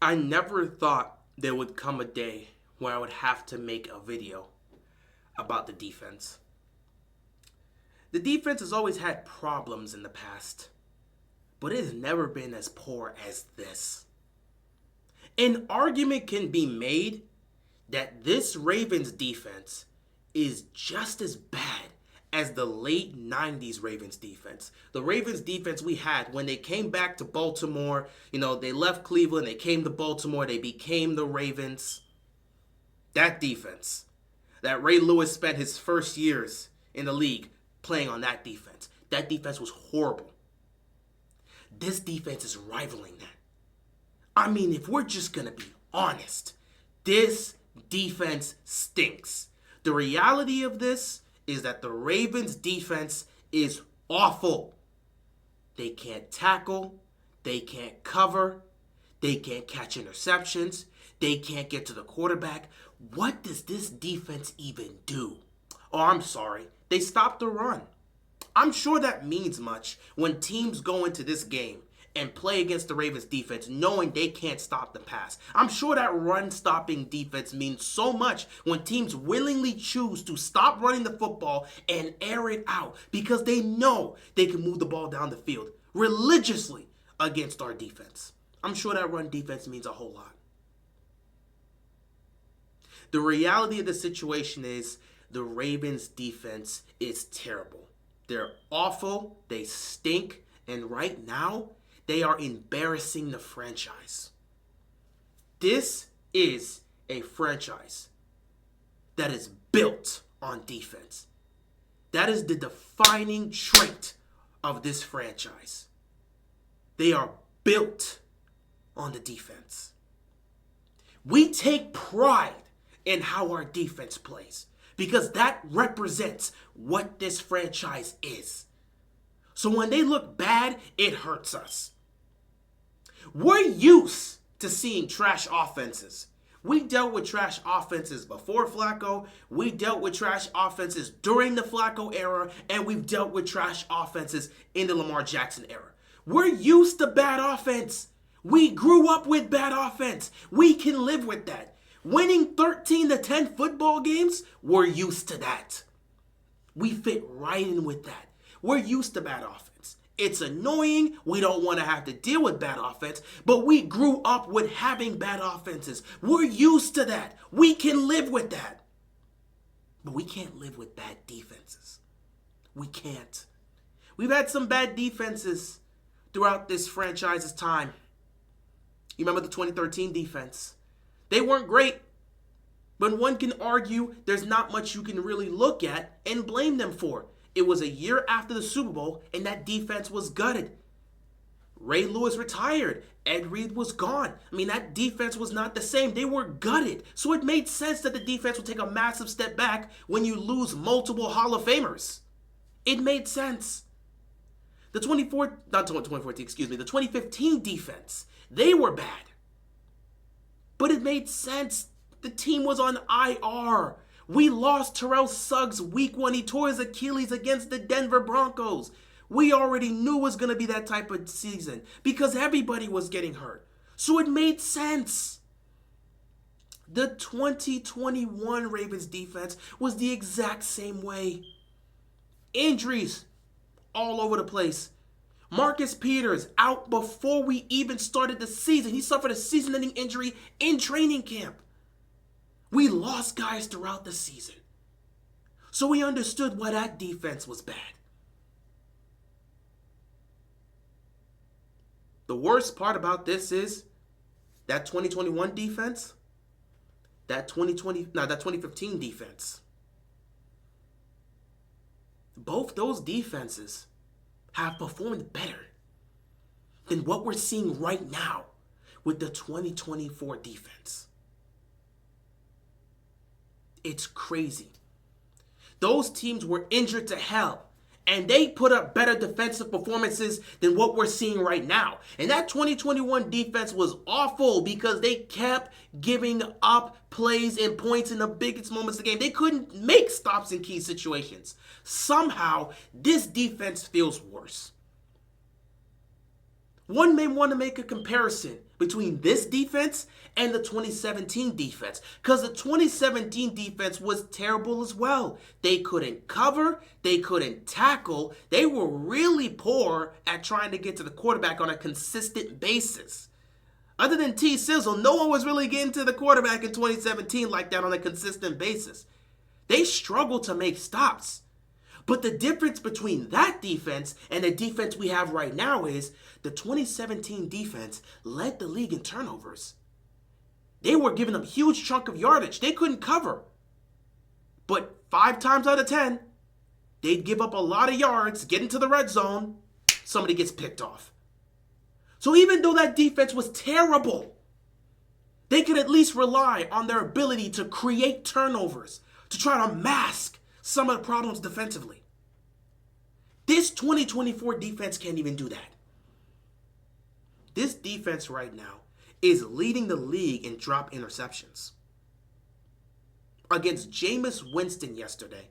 I never thought there would come a day where I would have to make a video about the defense. The defense has always had problems in the past, but it has never been as poor as this. An argument can be made that this Ravens defense is just as bad as the late 90s Ravens defense. The Ravens defense we had when they came back to Baltimore, they left Cleveland, they came to Baltimore, they became the Ravens. That defense, that Ray Lewis spent his first years in the league playing on that defense was horrible. This defense is rivaling that. I mean, if we're just going to be honest, this defense stinks. The reality of this is that the Ravens defense is awful. They can't tackle, they can't cover, they can't catch interceptions, they can't get to the quarterback. What does this defense even do? Oh, I'm sorry, they stopped the run. I'm sure that means much when teams go into this game and play against the Ravens defense knowing they can't stop the pass. I'm sure that run-stopping defense means so much when teams willingly choose to stop running the football and air it out because they know they can move the ball down the field religiously against our defense. I'm sure that run defense means a whole lot. The reality of the situation is the Ravens defense is terrible. They're awful, they stink, and right now, they are embarrassing the franchise. This is a franchise that is built on defense. That is the defining trait of this franchise. They are built on the defense. We take pride in how our defense plays because that represents what this franchise is. So when they look bad, it hurts us. We're used to seeing trash offenses. We dealt with trash offenses before Flacco. We dealt with trash offenses during the Flacco era. And we've dealt with trash offenses in the Lamar Jackson era. We're used to bad offense. We grew up with bad offense. We can live with that. Winning 13-10 football games, we're used to that. We fit right in with that. We're used to bad offense. It's annoying. We don't want to have to deal with bad offense, but we grew up with having bad offenses. We're used to that. We can live with that. But we can't live with bad defenses. We can't. We've had some bad defenses throughout this franchise's time. You remember the 2013 defense? They weren't great, but one can argue there's not much you can really look at and blame them for. It was a year after the Super Bowl, and that defense was gutted. Ray Lewis retired. Ed Reed was gone. I mean, that defense was not the same. They were gutted. So it made sense that the defense would take a massive step back when you lose multiple Hall of Famers. It made sense. The 2015 defense, they were bad. But it made sense. The team was on IR. We lost Terrell Suggs week 1. He tore his Achilles against the Denver Broncos. We already knew it was going to be that type of season because everybody was getting hurt. So it made sense. The 2021 Ravens defense was the exact same way. Injuries all over the place. Marcus Peters out before we even started the season. He suffered a season-ending injury in training camp. We lost guys throughout the season. So we understood why that defense was bad. The worst part about this is that 2021 defense, that 2015 defense. Both those defenses have performed better than what we're seeing right now with the 2024 defense. It's crazy. Those teams were injured to hell, and they put up better defensive performances than what we're seeing right now. And that 2021 defense was awful because they kept giving up plays and points in the biggest moments of the game. They couldn't make stops in key situations. Somehow, this defense feels worse. One may want to make a comparison between this defense and the 2017 defense, because the 2017 defense was terrible as well. They couldn't cover, they couldn't tackle, they were really poor at trying to get to the quarterback on a consistent basis. Other than T. Sizzle, no one was really getting to the quarterback in 2017 like that on a consistent basis. They struggled to make stops. But the difference between that defense and the defense we have right now is the 2017 defense led the league in turnovers. They were giving them a huge chunk of yardage. They couldn't cover. But 5 times out of 10, they'd give up a lot of yards, get into the red zone, somebody gets picked off. So even though that defense was terrible, they could at least rely on their ability to create turnovers, to try to mask some of the problems defensively. This 2024 defense can't even do that. This defense right now is leading the league in drop interceptions. Against Jameis Winston yesterday,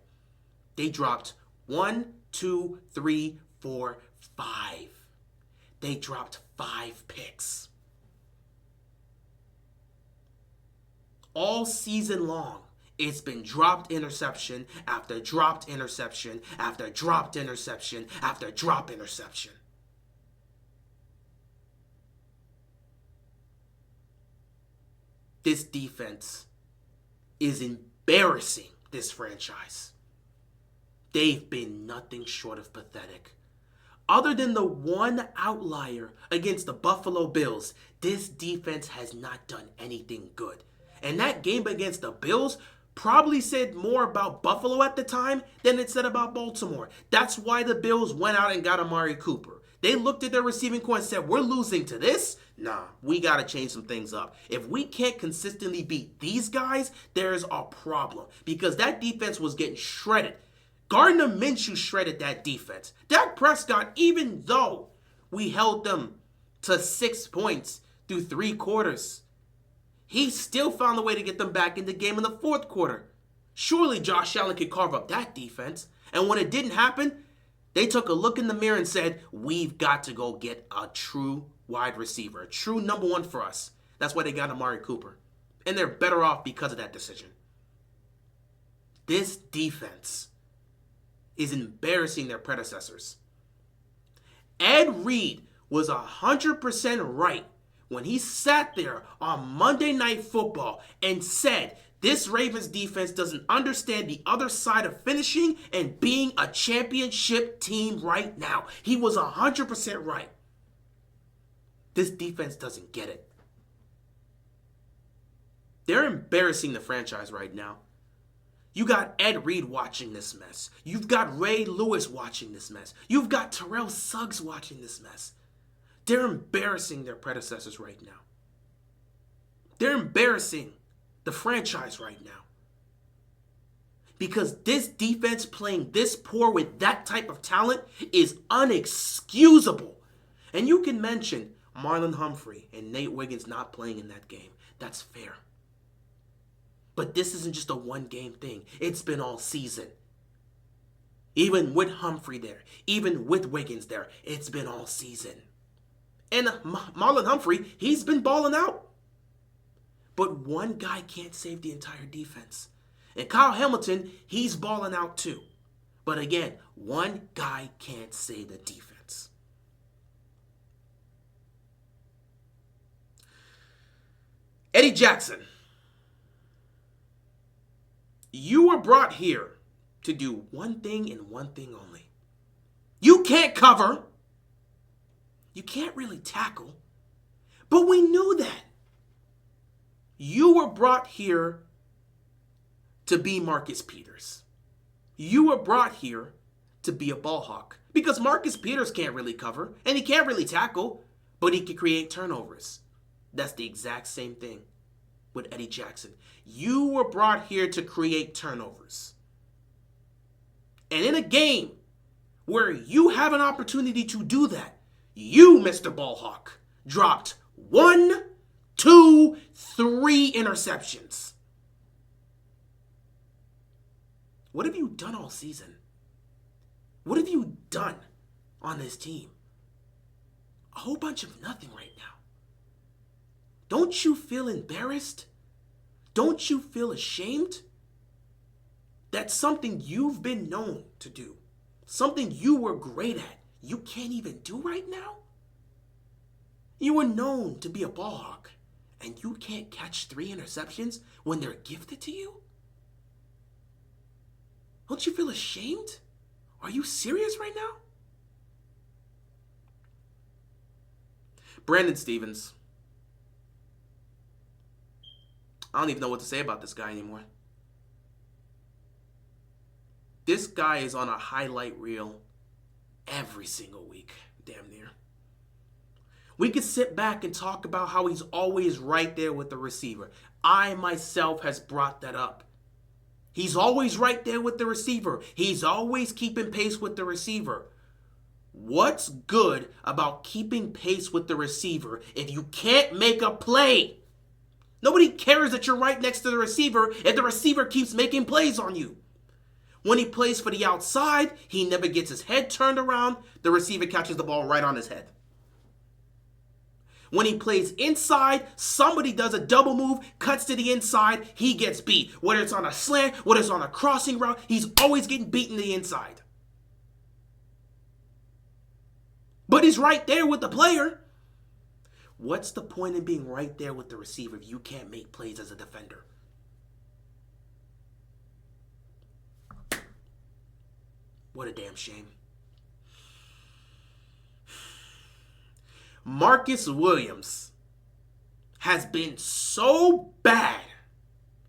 they dropped 1, 2, 3, 4, 5. They dropped 5 picks. All season long, it's been dropped interception after dropped interception after dropped interception after drop interception. This defense is embarrassing this franchise. They've been nothing short of pathetic. Other than the one outlier against the Buffalo Bills, this defense has not done anything good. And that game against the Bills probably said more about Buffalo at the time than it said about Baltimore. That's why the Bills went out and got Amari Cooper. They looked at their receiving core and said, we're losing to this? Nah, we got to change some things up. If we can't consistently beat these guys, there's a problem. Because that defense was getting shredded. Gardner Minshew shredded that defense. Dak Prescott, even though we held them to 6 points through 3 quarters, he still found a way to get them back in the game in the 4th quarter. Surely Josh Allen could carve up that defense. And when it didn't happen, they took a look in the mirror and said, we've got to go get a true wide receiver, a true number 1 for us. That's why they got Amari Cooper. And they're better off because of that decision. This defense is embarrassing their predecessors. Ed Reed was 100% right when he sat there on Monday Night Football and said this Ravens defense doesn't understand the other side of finishing and being a championship team right now. He was 100% right. This defense doesn't get it. They're embarrassing the franchise right now. You got Ed Reed watching this mess. You've got Ray Lewis watching this mess. You've got Terrell Suggs watching this mess. They're embarrassing their predecessors right now. They're embarrassing the franchise right now. Because this defense playing this poor with that type of talent is unexcusable. And you can mention Marlon Humphrey and Nate Wiggins not playing in that game. That's fair. But this isn't just a one-game thing. It's been all season. Even with Humphrey there, even with Wiggins there, it's been all season. And Marlon Humphrey, he's been balling out. But one guy can't save the entire defense. And Kyle Hamilton, he's balling out too. But again, one guy can't save the defense. Eddie Jackson. You were brought here to do one thing and one thing only. You can't cover. You can't really tackle. But we knew that. You were brought here to be Marcus Peters. You were brought here to be a ball hawk. Because Marcus Peters can't really cover, and he can't really tackle, but he can create turnovers. That's the exact same thing with Eddie Jackson. You were brought here to create turnovers. And in a game where you have an opportunity to do that, you, Mr. Ballhawk, dropped 1, 2, 3 interceptions. What have you done all season? What have you done on this team? a whole bunch of nothing right now. Don't you feel embarrassed? Don't you feel ashamed? That's something you've been known to do. Something you were great at. You can't even do right now? You were known to be a ball hawk, and you can't catch 3 interceptions when they're gifted to you? Don't you feel ashamed? Are you serious right now? Brandon Stephens. I don't even know what to say about this guy anymore. This guy is on a highlight reel every single week, damn near. We could sit back and talk about how he's always right there with the receiver. I myself has brought that up. He's always right there with the receiver. He's always keeping pace with the receiver. What's good about keeping pace with the receiver if you can't make a play? Nobody cares that you're right next to the receiver if the receiver keeps making plays on you. When he plays for the outside, he never gets his head turned around. The receiver catches the ball right on his head. When he plays inside, somebody does a double move, cuts to the inside, he gets beat. Whether it's on a slant, whether it's on a crossing route, he's always getting beaten to the inside. But he's right there with the player. What's the point in being right there with the receiver if you can't make plays as a defender? What a damn shame. Marcus Williams has been so bad,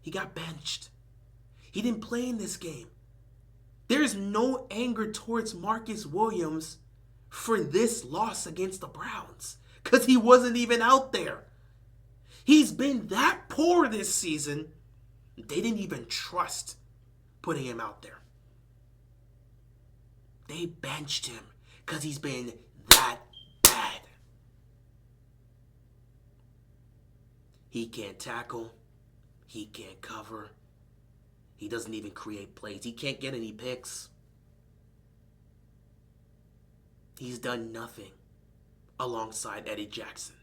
he got benched. He didn't play in this game. There's no anger towards Marcus Williams for this loss against the Browns because he wasn't even out there. He's been that poor this season, they didn't even trust putting him out there. They benched him because he's been that bad. He can't tackle. He can't cover. He doesn't even create plays. He can't get any picks. He's done nothing alongside Eddie Jackson.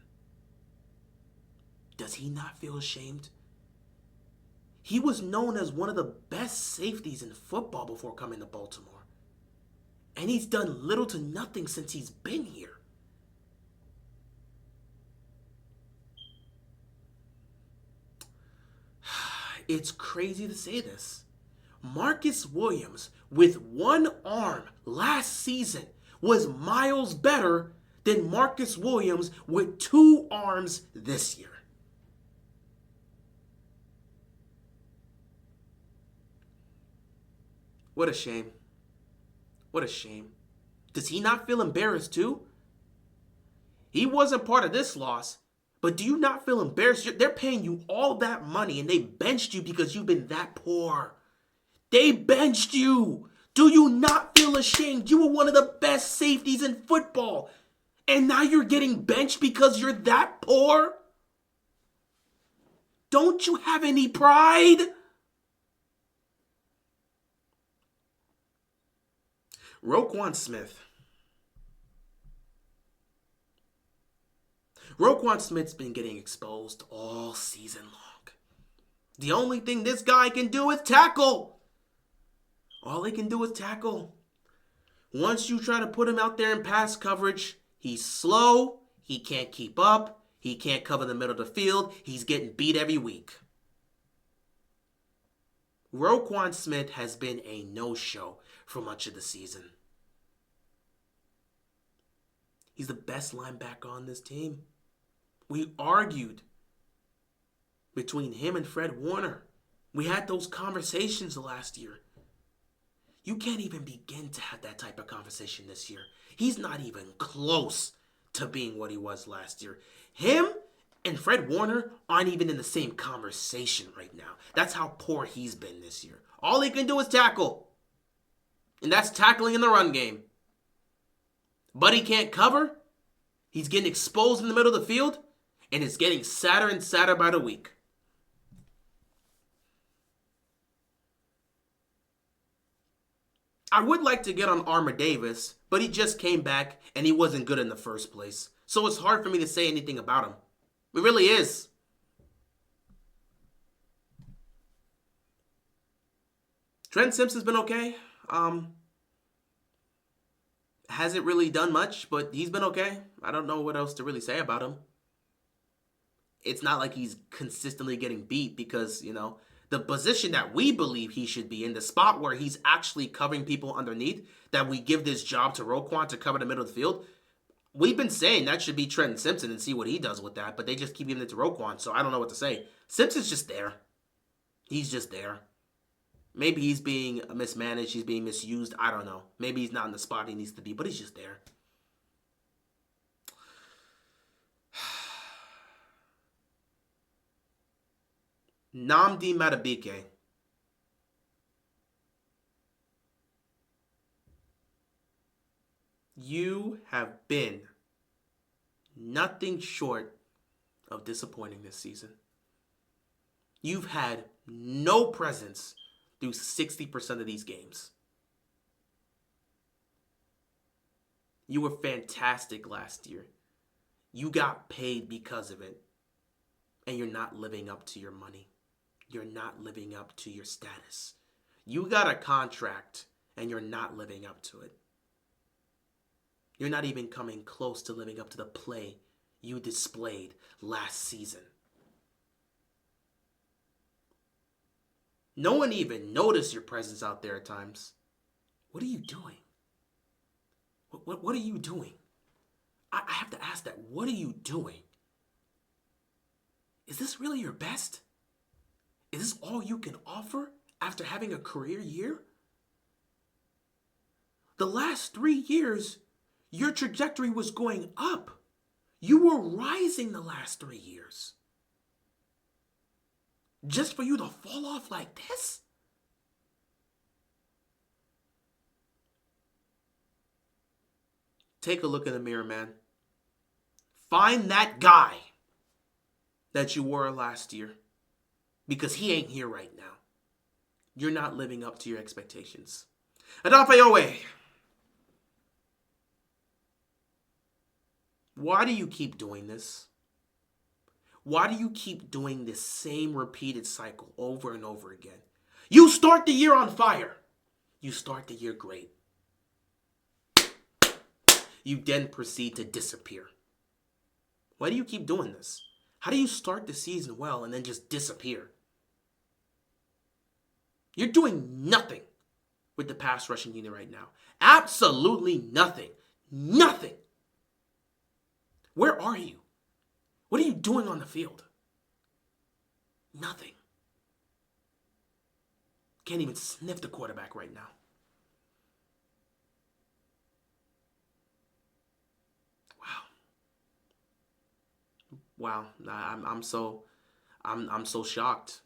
Does he not feel ashamed? He was known as one of the best safeties in football before coming to Baltimore. And he's done little to nothing since he's been here. It's crazy to say this. Marcus Williams, with one arm last season, was miles better than Marcus Williams with 2 arms this year. What a shame. What a shame. Does he not feel embarrassed too? He wasn't part of this loss, but do you not feel embarrassed? They're paying you all that money and they benched you because you've been that poor. They benched you. Do you not feel ashamed? You were one of the best safeties in football. And now you're getting benched because you're that poor? Don't you have any pride? Roquan Smith. Roquan Smith's been getting exposed all season long. The only thing this guy can do is tackle. All he can do is tackle. Once you try to put him out there in pass coverage, he's slow, he can't keep up, he can't cover the middle of the field, he's getting beat every week. Roquan Smith has been a no-show for much of the season. He's the best linebacker on this team. We argued between him and Fred Warner. We had those conversations last year. You can't even begin to have that type of conversation this year. He's not even close to being what he was last year. Him and Fred Warner aren't even in the same conversation right now. That's how poor he's been this year. All he can do is tackle. And that's tackling in the run game. But he can't cover. He's getting exposed in the middle of the field. And it's getting sadder and sadder by the week. I would like to get on Armour Davis, but he just came back and he wasn't good in the first place. So it's hard for me to say anything about him. It really is. Trent Simpson's been okay. Hasn't really done much, but he's been okay. I don't know what else to really say about him. It's not like he's consistently getting beat because, the position that we believe he should be in, the spot where he's actually covering people underneath, that we give this job to Roquan to cover the middle of the field, we've been saying that should be Trenton Simpson and see what he does with that, but they just keep giving it to Roquan, so I don't know what to say. Simpson's just there. He's just there. Maybe he's being mismanaged, he's being misused, I don't know. Maybe he's not in the spot he needs to be, but he's just there. Nnamdi Madubuike. You have been nothing short of disappointing this season. You've had no presence through 60% of these games. You were fantastic last year. You got paid because of it. And you're not living up to your money. You're not living up to your status. You got a contract and you're not living up to it. You're not even coming close to living up to the play you displayed last season. No one even noticed your presence out there at times. What are you doing? What are you doing? I have to ask that. What are you doing? Is this really your best? Is this all you can offer after having a career year? The last 3 years, your trajectory was going up. You were rising the last 3 years. Just for you to fall off like this? Take a look in the mirror, man. Find that guy that you were last year. Because he ain't here right now. You're not living up to your expectations. Odafe Oweh. Why do you keep doing this? Why do you keep doing this same repeated cycle over and over again? You start the year on fire. You start the year great. You then proceed to disappear. Why do you keep doing this? How do you start the season well and then just disappear? You're doing nothing with the pass rushing unit right now. Absolutely nothing. Nothing. Where are you? What are you doing on the field? Nothing. Can't even sniff the quarterback right now. Wow. I'm so shocked.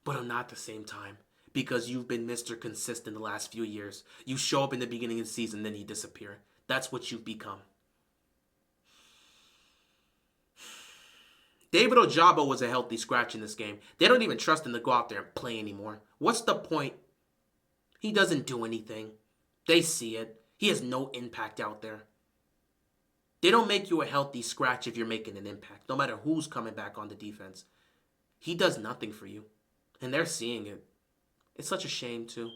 But I'm not at the same time. Because you've been Mr. Consistent the last few years. You show up in the beginning of the season, then you disappear. That's what you've become. David Ojabo was a healthy scratch in this game. They don't even trust him to go out there and play anymore. What's the point? He doesn't do anything. They see it. He has no impact out there. They don't make you a healthy scratch if you're making an impact, no matter who's coming back on the defense. He does nothing for you. And they're seeing it. It's such a shame, too.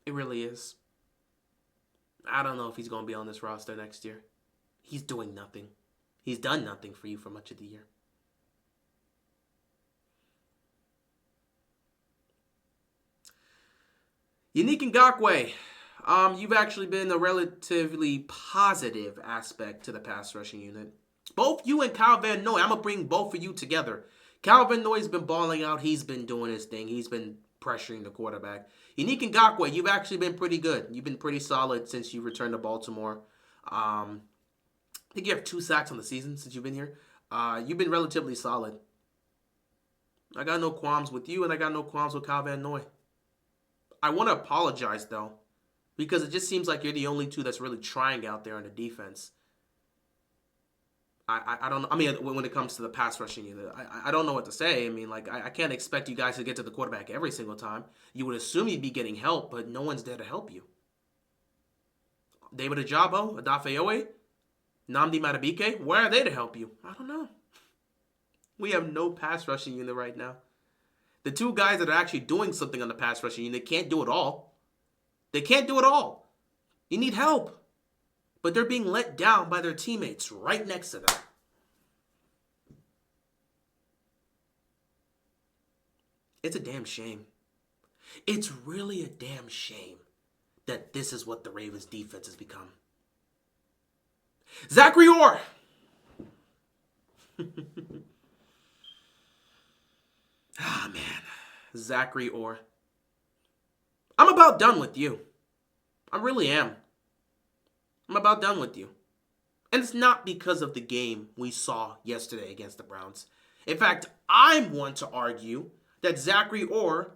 It really is. I don't know if he's going to be on this roster next year. He's doing nothing. He's done nothing for you for much of the year. Yannick Ngakoue. You've actually been a relatively positive aspect to the pass rushing unit. Both you and Kyle Van Noy, I'm going to bring both of you together. Kyle Van Noy's been balling out. He's been doing his thing. He's been pressuring the quarterback. Yannick Ngakoue, you've actually been pretty good. You've been pretty solid since you returned to Baltimore. I think you have 2 sacks on the season since you've been here. You've been relatively solid. I got no qualms with you, and I got no qualms with Kyle Van Noy. I want to apologize, though, because it just seems like you're the only two that's really trying out there on the defense. I don't know. I mean, when it comes to the pass rushing unit, I don't know what to say. I mean, like, I can't expect you guys to get to the quarterback every single time. You would assume you'd be getting help, but no one's there to help you. David Ojabo, Odafe Oweh, Nnamdi Madubuike, where are they to help you? I don't know. We have no pass rushing unit right now. The two guys that are actually doing something on the pass rushing unit can't do it all. They can't do it all. You need help. But they're being let down by their teammates right next to them. It's a damn shame. It's really a damn shame that this is what the Ravens defense has become. Zachary Orr. Ah, man. Zachary Orr. I'm about done with you. I really am. I'm about done with you. And it's not because of the game we saw yesterday against the Browns. In fact, I'm one to argue that Zachary Orr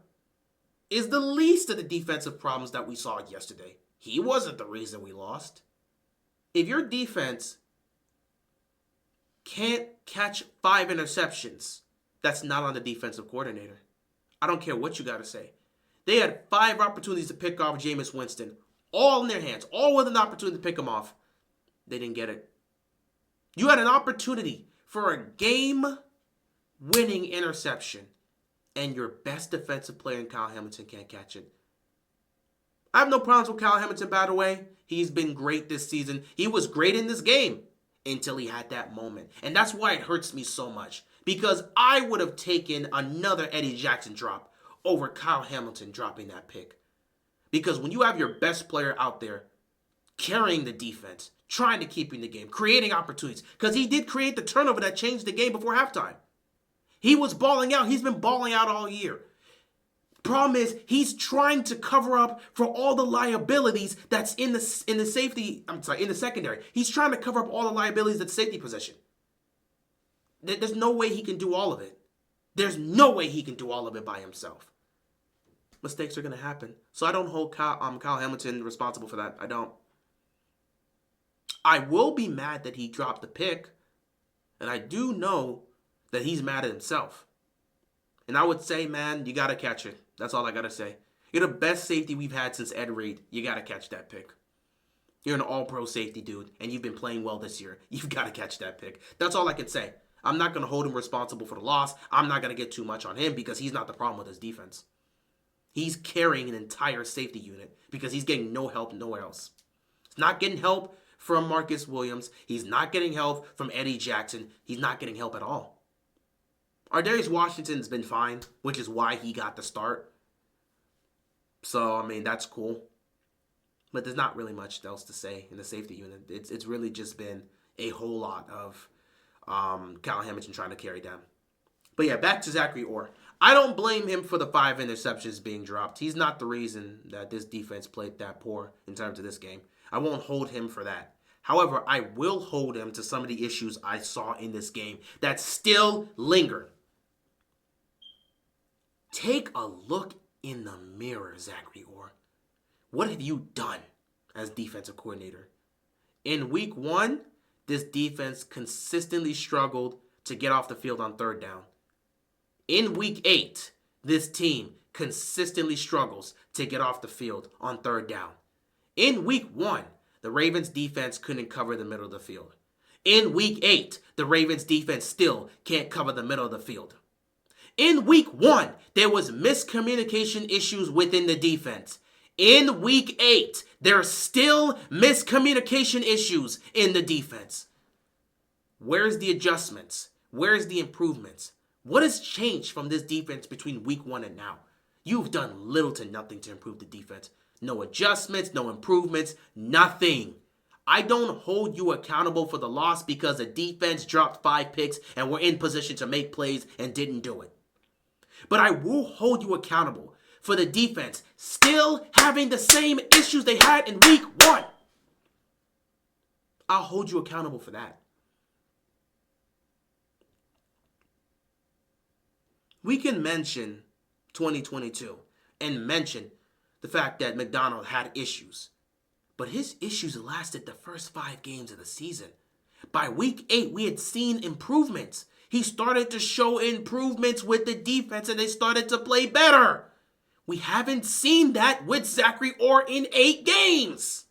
is the least of the defensive problems that we saw yesterday. He wasn't the reason we lost. If your defense can't catch 5 interceptions, that's not on the defensive coordinator. I don't care what you got to say. They had 5 opportunities to pick off Jameis Winston, all in their hands, all with an opportunity to pick him off. They didn't get it. You had an opportunity for a game-winning interception, and your best defensive player in Kyle Hamilton can't catch it. I have no problems with Kyle Hamilton, by the way. He's been great this season. He was great in this game until he had that moment. And that's why it hurts me so much. Because I would have taken another Eddie Jackson drop over Kyle Hamilton dropping that pick. Because when you have your best player out there carrying the defense, trying to keep you in the game, creating opportunities, because he did create the turnover that changed the game before halftime. He was balling out. He's been balling out all year. Problem is, he's trying to cover up for all the liabilities that's in the secondary. He's trying to cover up all the liabilities at safety position. There's no way he can do all of it. There's no way he can do all of it by himself. Mistakes are going to happen. So I don't hold Kyle Hamilton responsible for that. I don't. I will be mad that he dropped the pick. And I do know that he's mad at himself. And I would say, man, you got to catch it. That's all I got to say. You're the best safety we've had since Ed Reed. You got to catch that pick. You're an all-pro safety, dude, and you've been playing well this year. You've got to catch that pick. That's all I can say. I'm not going to hold him responsible for the loss. I'm not going to get too much on him because he's not the problem with his defense. He's carrying an entire safety unit because he's getting no help nowhere else. He's not getting help from Marcus Williams. He's not getting help from Eddie Jackson. He's not getting help at all. Ardarius Washington's been fine, which is why he got the start. So, I mean, that's cool. But there's not really much else to say in the safety unit. It's really just been a whole lot of Kyle Hamilton trying to carry them. But yeah, back to Zachary Orr. I don't blame him for the 5 interceptions being dropped. He's not the reason that this defense played that poor in terms of this game. I won't hold him for that. However, I will hold him to some of the issues I saw in this game that still linger. Take a look in the mirror, Zachary Orr. What have you done as defensive coordinator? In week 1, this defense consistently struggled to get off the field on 3rd down. In week 8, this team consistently struggles to get off the field on 3rd down. In week 1, the Ravens defense couldn't cover the middle of the field. In week 8, the Ravens defense still can't cover the middle of the field. In week 1, there was miscommunication issues within the defense. In week 8, there are still miscommunication issues in the defense. Where's the adjustments? Where's the improvements? What has changed from this defense between week 1 and now? You've done little to nothing to improve the defense. No adjustments, no improvements, nothing. I don't hold you accountable for the loss because the defense dropped 5 picks and were in position to make plays and didn't do it. But I will hold you accountable for the defense still having the same issues they had in week 1. I'll hold you accountable for that. We can mention 2022 and mention the fact that McDonald had issues. But his issues lasted the first 5 games of the season. By week 8, we had seen improvements. He started to show improvements with the defense and they started to play better. We haven't seen that with Zachary Orr in 8 games.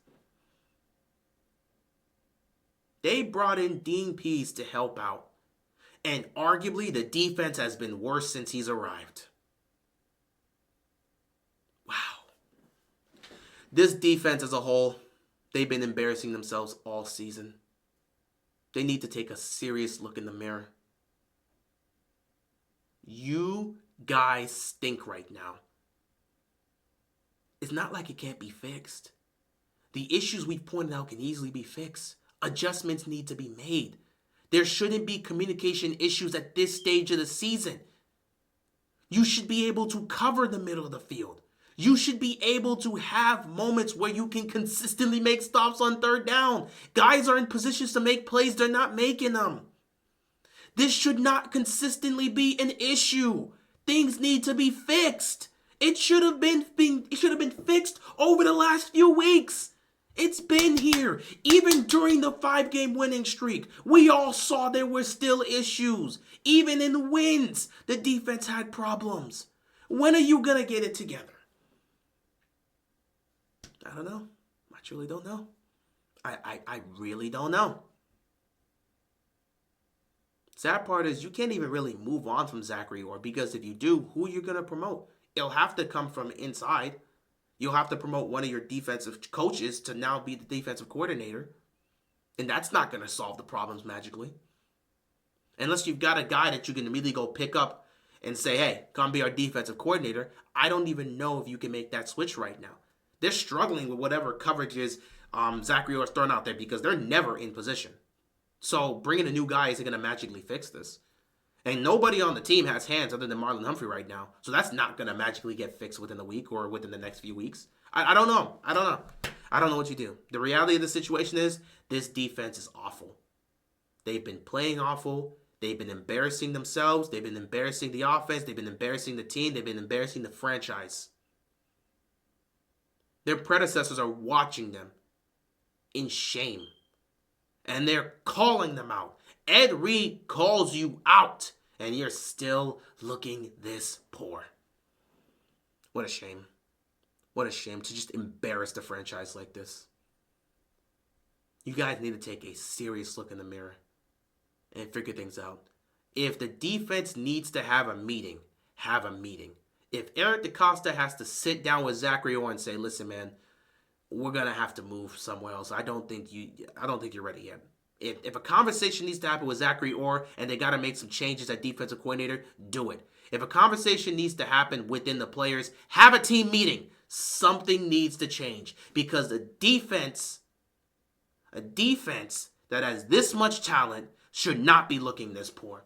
They brought in Dean Pease to help out. And arguably, the defense has been worse since he's arrived. Wow. This defense as a whole, they've been embarrassing themselves all season. They need to take a serious look in the mirror. You guys stink right now. It's not like it can't be fixed. The issues we've pointed out can easily be fixed. Adjustments need to be made. There shouldn't be communication issues at this stage of the season. You should be able to cover the middle of the field. You should be able to have moments where you can consistently make stops on third down. Guys are in positions to make plays, they're not making them. This should not consistently be an issue. Things need to be fixed. It should have been fixed over the last few weeks. It's been here. Even during the 5-game winning streak, we all saw there were still issues. Even in wins, the defense had problems. When are you going to get it together? I don't know. I truly don't know. I really don't know. Sad part is you can't even really move on from Zachary Orr, because if you do, who are you going to promote? It'll have to come from inside. You'll have to promote one of your defensive coaches to now be the defensive coordinator. And that's not going to solve the problems magically. Unless you've got a guy that you can immediately go pick up and say, hey, come be our defensive coordinator. I don't even know if you can make that switch right now. They're struggling with whatever coverages Zachary Orr's throwing out there because they're never in position. So bringing a new guy isn't going to magically fix this. And nobody on the team has hands other than Marlon Humphrey right now. So that's not going to magically get fixed within a week or within the next few weeks. I don't know. I don't know what you do. The reality of the situation is this defense is awful. They've been playing awful. They've been embarrassing themselves. They've been embarrassing the offense. They've been embarrassing the team. They've been embarrassing the franchise. Their predecessors are watching them in shame. And they're calling them out. Ed Reed calls you out, and you're still looking this poor. What a shame. What a shame to just embarrass the franchise like this. You guys need to take a serious look in the mirror and figure things out. If the defense needs to have a meeting, have a meeting. If Eric DeCosta has to sit down with Zachary Orr and say, listen, man, we're going to have to move somewhere else. I don't think you're ready yet. If a conversation needs to happen with Zachary Orr and they got to make some changes at defensive coordinator, do it. If a conversation needs to happen within the players, have a team meeting. Something needs to change because a defense that has this much talent should not be looking this poor.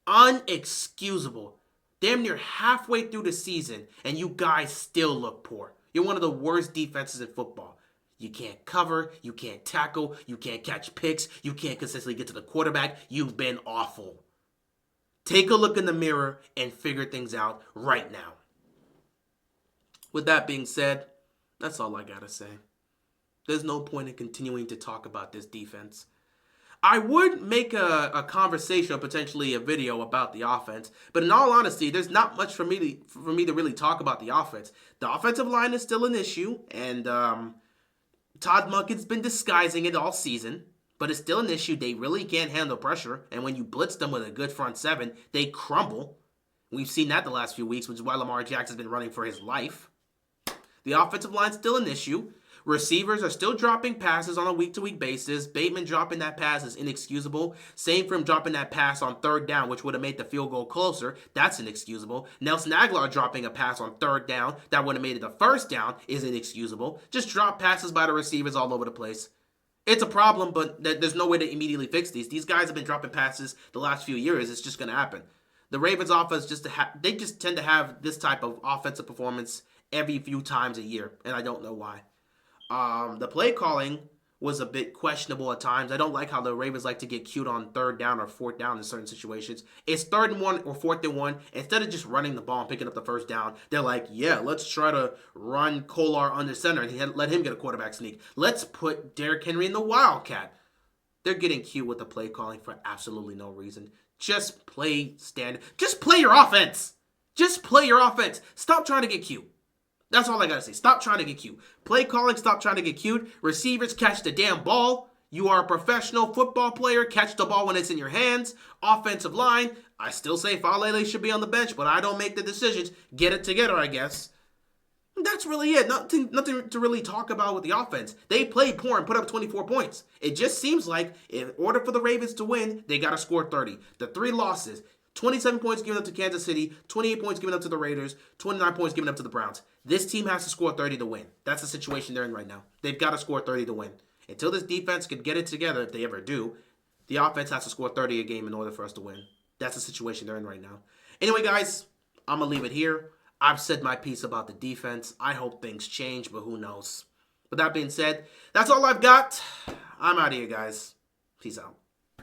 Unexcusable. Damn near halfway through the season and you guys still look poor. You're one of the worst defenses in football. You can't cover, you can't tackle, you can't catch picks, you can't consistently get to the quarterback. You've been awful. Take a look in the mirror and figure things out right now. With that being said, that's all I gotta say. There's no point in continuing to talk about this defense. I would make a conversation or potentially a video about the offense, but in all honesty, there's not much for me to really talk about the offense. The offensive line is still an issue, and Todd Monken's been disguising it all season, but it's still an issue. They really can't handle pressure, and when you blitz them with a good front seven, they crumble. We've seen that the last few weeks, which is why Lamar Jackson's been running for his life. The offensive line's still an issue. Receivers are still dropping passes on a week-to-week basis. Bateman dropping that pass is inexcusable. Same for him dropping that pass on third down, which would have made the field goal closer. That's inexcusable. Nelson Aguilar dropping a pass on third down that would have made it a first down is inexcusable. Just drop passes by the receivers all over the place. It's a problem, but there's no way to immediately fix these. These guys have been dropping passes the last few years. It's just going to happen. The Ravens offense they just tend to have this type of offensive performance every few times a year, and I don't know why. The play calling was a bit questionable at times. I don't like how the Ravens like to get cute on third down or fourth down in certain situations. It's 3rd and 1 or 4th and 1. Instead of just running the ball and picking up the first down, they're like, yeah, let's try to run Kolar under center and let him get a quarterback sneak. Let's put Derrick Henry in the Wildcat. They're getting cute with the play calling for absolutely no reason. Just play standard. Just play your offense. Just play your offense. Stop trying to get cute. That's all I gotta say. Stop trying to get cute. Play calling, stop trying to get cute. Receivers catch the damn ball. You are a professional football player. Catch the ball when it's in your hands. Offensive line. I still say Falele should be on the bench, but I don't make the decisions. Get it together, I guess. That's really it. Nothing to really talk about with the offense. They played poor and put up 24 points. It just seems like in order for the Ravens to win, they got to score 30. The 3 losses, 27 points given up to Kansas City, 28 points given up to the Raiders, 29 points given up to the Browns. This team has to score 30 to win. That's the situation they're in right now. They've got to score 30 to win. Until this defense can get it together, if they ever do, the offense has to score 30 a game in order for us to win. That's the situation they're in right now. Anyway, guys, I'm going to leave it here. I've said my piece about the defense. I hope things change, but who knows? With that being said, that's all I've got. I'm out of here, guys. Peace out.